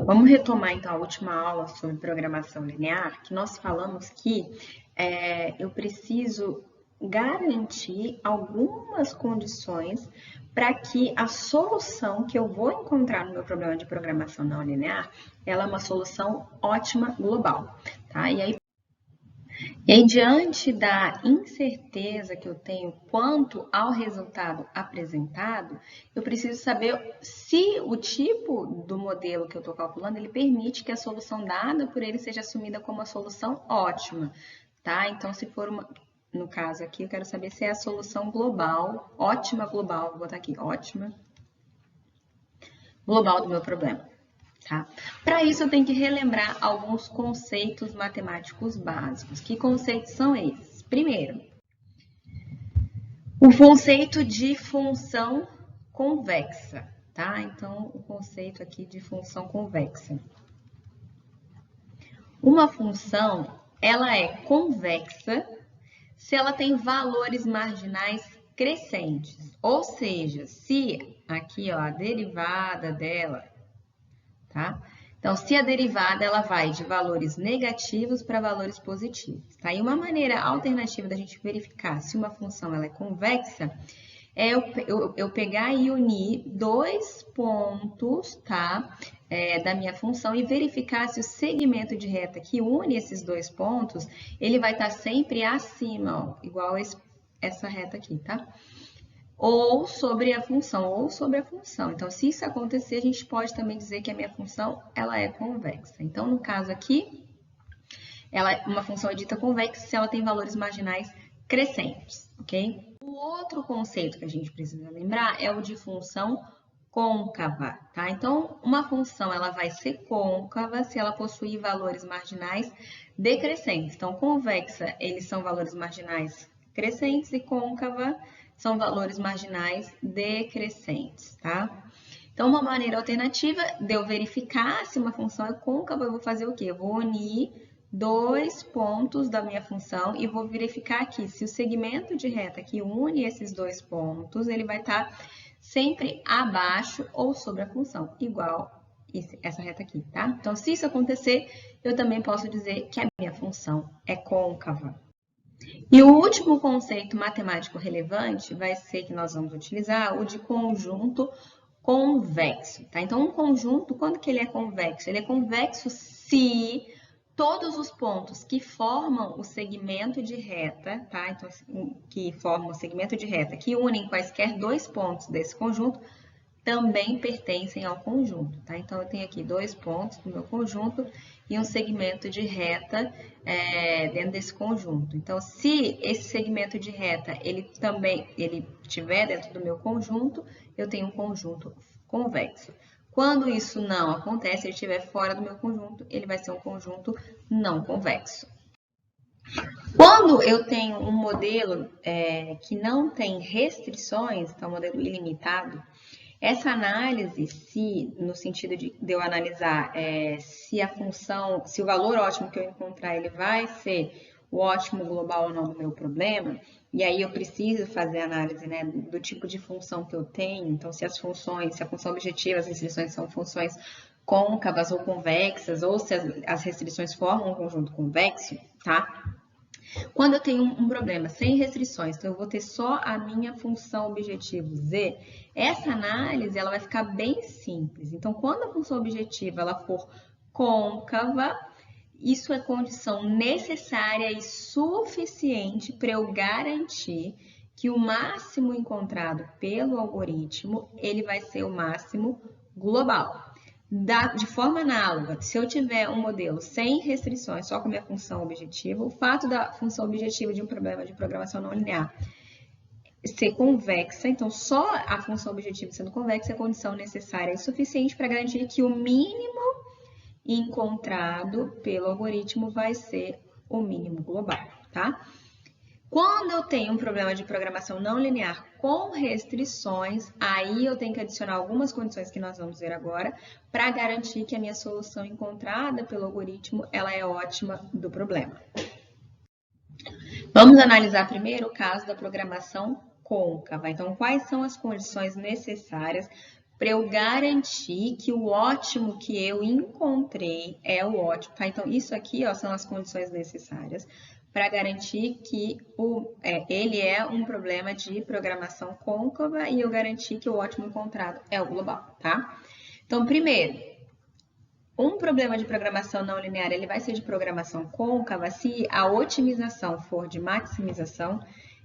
Vamos retomar então a última aula sobre programação linear, que nós falamos que eu preciso garantir algumas condições para que a solução que eu vou encontrar no meu problema de programação não linear, ela é uma solução ótima global, tá? E aí, diante da incerteza que eu tenho quanto ao resultado apresentado, eu preciso saber se o tipo do modelo que eu estou calculando, ele permite que a solução dada por ele seja assumida como uma solução ótima, tá? Então, se for no caso aqui, eu quero saber se é a solução global, ótima global, vou botar aqui, ótima global do meu problema. Tá? Para isso, eu tenho que relembrar alguns conceitos matemáticos básicos. Que conceitos são esses? Primeiro, o conceito de função convexa. Tá? Então, o conceito aqui de função convexa. Uma função, ela é convexa se ela tem valores marginais crescentes. Ou seja, se aqui ó, a derivada dela, tá? Então, se a derivada ela vai de valores negativos para valores positivos, tá? E uma maneira alternativa da gente verificar se uma função ela é convexa é eu pegar e unir dois pontos, tá? Da minha função e verificar se o segmento de reta que une esses dois pontos, ele vai estar sempre acima, ó, igual essa reta aqui, tá? Ou sobre a função, Então, se isso acontecer, a gente pode também dizer que a minha função ela é convexa. Então, no caso aqui, uma função é dita convexa se ela tem valores marginais crescentes, ok? O outro conceito que a gente precisa lembrar é o de função côncava, tá? Então, uma função ela vai ser côncava se ela possuir valores marginais decrescentes. Então, convexa, eles são valores marginais crescentes e côncava são valores marginais decrescentes, tá? Então, uma maneira alternativa de eu verificar se uma função é côncava, eu vou fazer o quê? Eu vou unir dois pontos da minha função e vou verificar aqui se o segmento de reta que une esses dois pontos, ele vai estar sempre abaixo ou sobre a função, igual essa reta aqui, tá? Então, se isso acontecer, eu também posso dizer que a minha função é côncava. E o último conceito matemático relevante vai ser que nós vamos utilizar o de conjunto convexo, tá? Então, um conjunto, quando que ele é convexo? Ele é convexo se todos os pontos que formam o segmento de reta, tá? Então, que formam o segmento de reta, que unem quaisquer dois pontos desse conjunto, também pertencem ao conjunto, tá? Então, eu tenho aqui dois pontos do meu conjunto e um segmento de reta dentro desse conjunto. Então, se esse segmento de reta, ele estiver dentro do meu conjunto, eu tenho um conjunto convexo. Quando isso não acontece, ele estiver fora do meu conjunto, ele vai ser um conjunto não convexo. Quando eu tenho um modelo que não tem restrições, então um modelo ilimitado, essa análise, no sentido de eu analisar se a função, se o valor ótimo que eu encontrar, ele vai ser o ótimo global ou não do meu problema, e aí eu preciso fazer análise, né, do tipo de função que eu tenho, então se a função objetiva, as restrições são funções côncavas ou convexas, ou se as restrições formam um conjunto convexo, tá? Quando eu tenho um problema sem restrições, então eu vou ter só a minha função objetivo z, essa análise ela vai ficar bem simples. Então, quando a função objetiva ela for côncava, isso é condição necessária e suficiente para eu garantir que o máximo encontrado pelo algoritmo, ele vai ser o máximo global. De forma análoga, se eu tiver um modelo sem restrições, só com a minha função objetiva, o fato da função objetiva de um problema de programação não linear ser convexa, então só a função objetiva sendo convexa é a condição necessária e suficiente para garantir que o mínimo encontrado pelo algoritmo vai ser o mínimo global, tá? Quando eu tenho um problema de programação não linear com restrições, aí eu tenho que adicionar algumas condições que nós vamos ver agora para garantir que a minha solução encontrada pelo algoritmo ela é ótima do problema. Vamos analisar primeiro o caso da programação côncava. Então, quais são as condições necessárias para eu garantir que o ótimo que eu encontrei é o ótimo, tá? Então, isso aqui, ó, são as condições necessárias para garantir que ele é um problema de programação côncava e eu garantir que o ótimo encontrado é o global, tá? Então, primeiro, um problema de programação não linear, ele vai ser de programação côncava se a otimização for de maximização.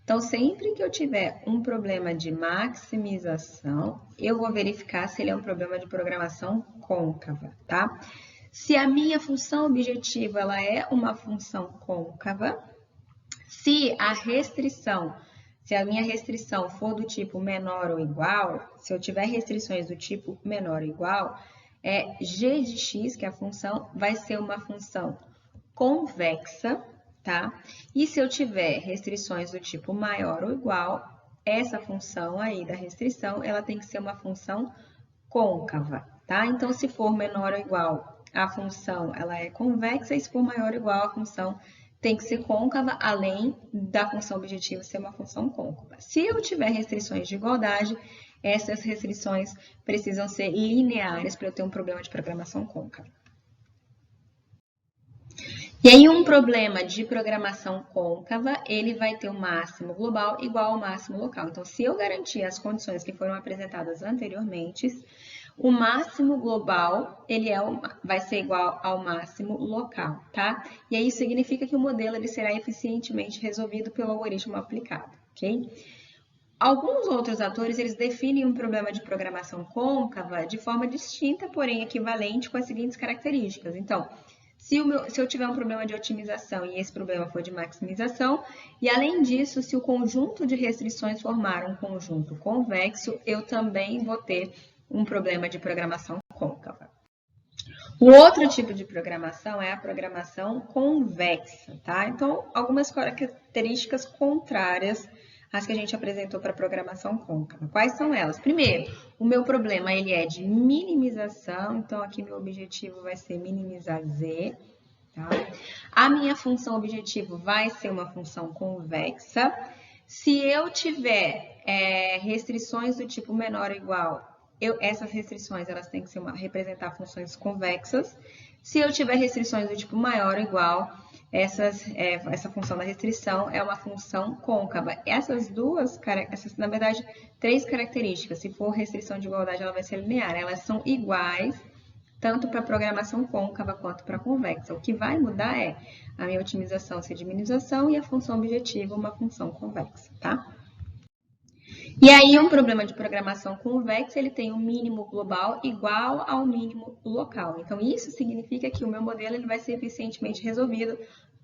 Então, sempre que eu tiver um problema de maximização, eu vou verificar se ele é um problema de programação côncava, tá? Se a minha função objetiva ela é uma função côncava, se a minha restrição for do tipo menor ou igual, se eu tiver restrições do tipo menor ou igual, g de x, que é a função, vai ser uma função convexa, tá? E se eu tiver restrições do tipo maior ou igual, essa função aí da restrição, ela tem que ser uma função côncava, tá? Então, se for menor ou igual, a função ela é convexa, e se for maior ou igual, a função tem que ser côncava, além da função objetiva ser uma função côncava. Se eu tiver restrições de igualdade, essas restrições precisam ser lineares para eu ter um problema de programação côncava. E aí, um problema de programação côncava, ele vai ter o máximo global igual ao máximo local. Então, se eu garantir as condições que foram apresentadas anteriormente, o máximo global, vai ser igual ao máximo local, tá? E aí, isso significa que o modelo ele será eficientemente resolvido pelo algoritmo aplicado, ok? Alguns outros autores, eles definem um problema de programação côncava de forma distinta, porém equivalente, com as seguintes características. Então, se eu tiver um problema de otimização e esse problema for de maximização, e além disso, se o conjunto de restrições formar um conjunto convexo, eu também vou ter um problema de programação côncava. O outro tipo de programação é a programação convexa, tá? Então, algumas características contrárias às que a gente apresentou para a programação côncava. Quais são elas? Primeiro, o meu problema ele é de minimização, então aqui meu objetivo vai ser minimizar z, tá? A minha função objetivo vai ser uma função convexa. Se eu tiver restrições do tipo menor ou igual, essas restrições elas têm que representar funções convexas. Se eu tiver restrições do tipo maior ou igual, essa função da restrição é uma função côncava. Na verdade, três características. Se for restrição de igualdade, ela vai ser linear. Elas são iguais, tanto para programação côncava quanto para convexa. O que vai mudar é a minha otimização ser de minimização e a função objetiva uma função convexa, tá? E aí, um problema de programação convexa, ele tem um mínimo global igual ao mínimo local. Então, isso significa que o meu modelo ele vai ser eficientemente resolvido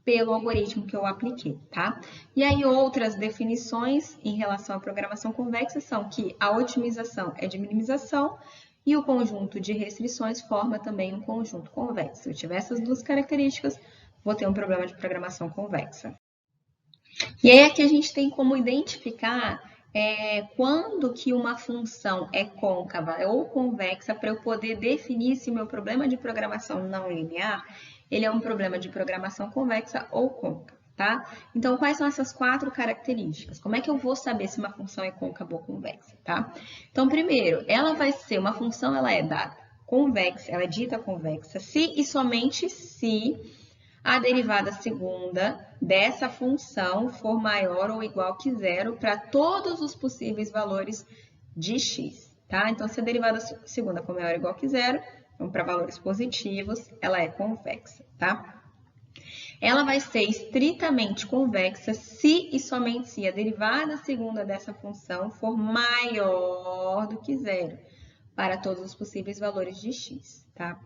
pelo algoritmo que eu apliquei, tá? E aí, outras definições em relação à programação convexa são que a otimização é de minimização e o conjunto de restrições forma também um conjunto convexo. Se eu tiver essas duas características, vou ter um problema de programação convexa. E aí, aqui a gente tem como identificar quando que uma função é côncava ou convexa para eu poder definir se o meu problema de programação não linear ele é um problema de programação convexa ou côncava, tá? Então, quais são essas quatro características? Como é que eu vou saber se uma função é côncava ou convexa, tá? Então, primeiro, ela vai ser uma função, ela é dada convexa, ela é dita convexa se e somente se a derivada segunda dessa função for maior ou igual que zero para todos os possíveis valores de x, tá? Então, se a derivada segunda for maior ou igual que zero, então, para valores positivos, ela é convexa, tá? Ela vai ser estritamente convexa se e somente se a derivada segunda dessa função for maior do que zero para todos os possíveis valores de x, tá?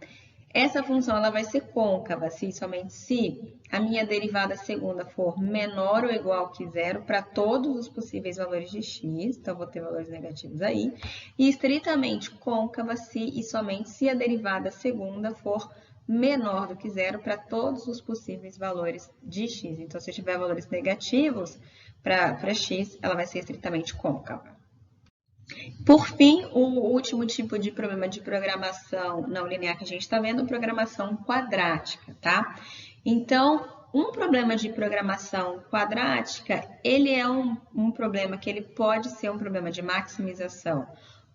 Essa função ela vai ser côncava se e somente se a minha derivada segunda for menor ou igual que zero para todos os possíveis valores de x, então vou ter valores negativos aí, e estritamente côncava se e somente se a derivada segunda for menor do que zero para todos os possíveis valores de x. Então, se eu tiver valores negativos para x, ela vai ser estritamente côncava. Por fim, o último tipo de problema de programação não linear que a gente está vendo é programação quadrática, tá? Então, um problema de programação quadrática, ele é um problema que ele pode ser um problema de maximização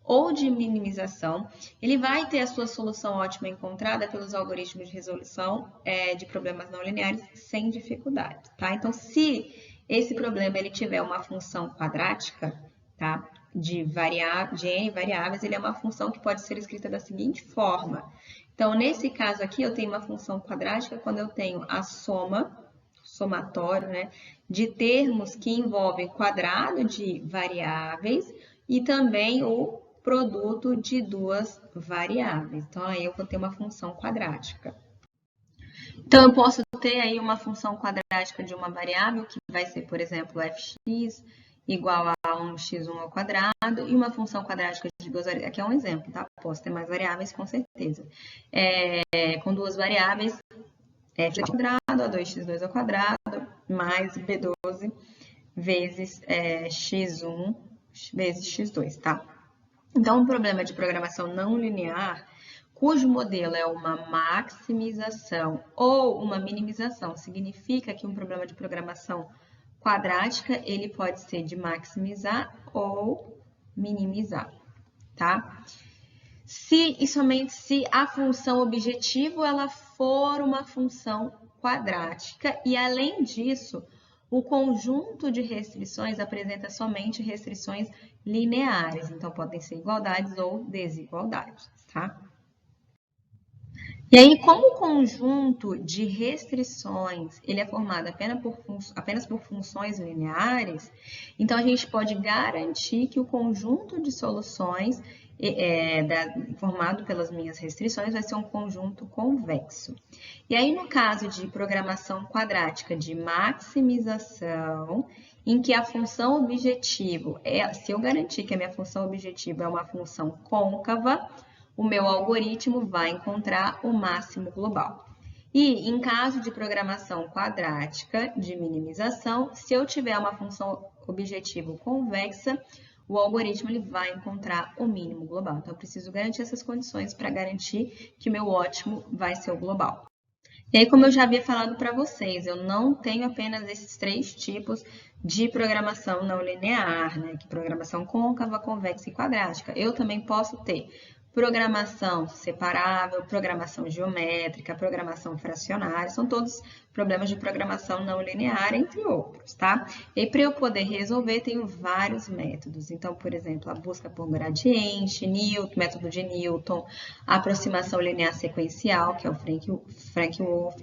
ou de minimização, ele vai ter a sua solução ótima encontrada pelos algoritmos de resolução de problemas não lineares sem dificuldade, tá? Então, se esse problema ele tiver uma função quadrática, tá? De n variáveis, ele é uma função que pode ser escrita da seguinte forma. Então, nesse caso aqui, eu tenho uma função quadrática quando eu tenho a somatório, né, de termos que envolvem quadrado de variáveis e também o produto de duas variáveis. Então, aí eu vou ter uma função quadrática. Então, eu posso ter aí uma função quadrática de uma variável, que vai ser, por exemplo, fx igual a 1x1 ao quadrado, e uma função quadrática de duas variáveis. Aqui é um exemplo, tá? Posso ter mais variáveis, com certeza. Com duas variáveis, f ao quadrado, a 2x2 ao quadrado, mais b12 vezes x1 vezes x2, tá? Então, um problema de programação não linear, cujo modelo é uma maximização ou uma minimização, significa que um problema de programação quadrática, ele pode ser de maximizar ou minimizar, tá? Se e somente se a função objetivo ela for uma função quadrática e, além disso, o conjunto de restrições apresenta somente restrições lineares, então podem ser igualdades ou desigualdades, tá? E aí, como o conjunto de restrições ele é formado apenas por funções lineares, então a gente pode garantir que o conjunto de soluções formado pelas minhas restrições vai ser um conjunto convexo. E aí, no caso de programação quadrática de maximização, em que a função objetivo se eu garantir que a minha função objetivo é uma função côncava, o meu algoritmo vai encontrar o máximo global. E em caso de programação quadrática de minimização, se eu tiver uma função objetivo convexa, o algoritmo ele vai encontrar o mínimo global. Então, eu preciso garantir essas condições para garantir que o meu ótimo vai ser o global. E aí, como eu já havia falado para vocês, eu não tenho apenas esses três tipos de programação não linear, né? Que programação côncava, convexa e quadrática. Eu também posso ter programação separável, programação geométrica, programação fracionária, são todos problemas de programação não linear, entre outros, tá? E para eu poder resolver, tenho vários métodos. Então, por exemplo, a busca por gradiente, método de Newton, a aproximação linear sequencial, que é o Frank-Wolf,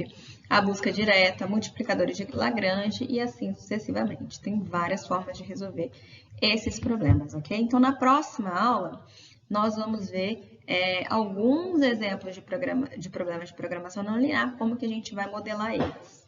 a busca direta, multiplicadores de Lagrange e assim sucessivamente. Tem várias formas de resolver esses problemas, ok? Então, na próxima aula, nós vamos ver alguns exemplos de problemas de programação não linear, como que a gente vai modelar eles.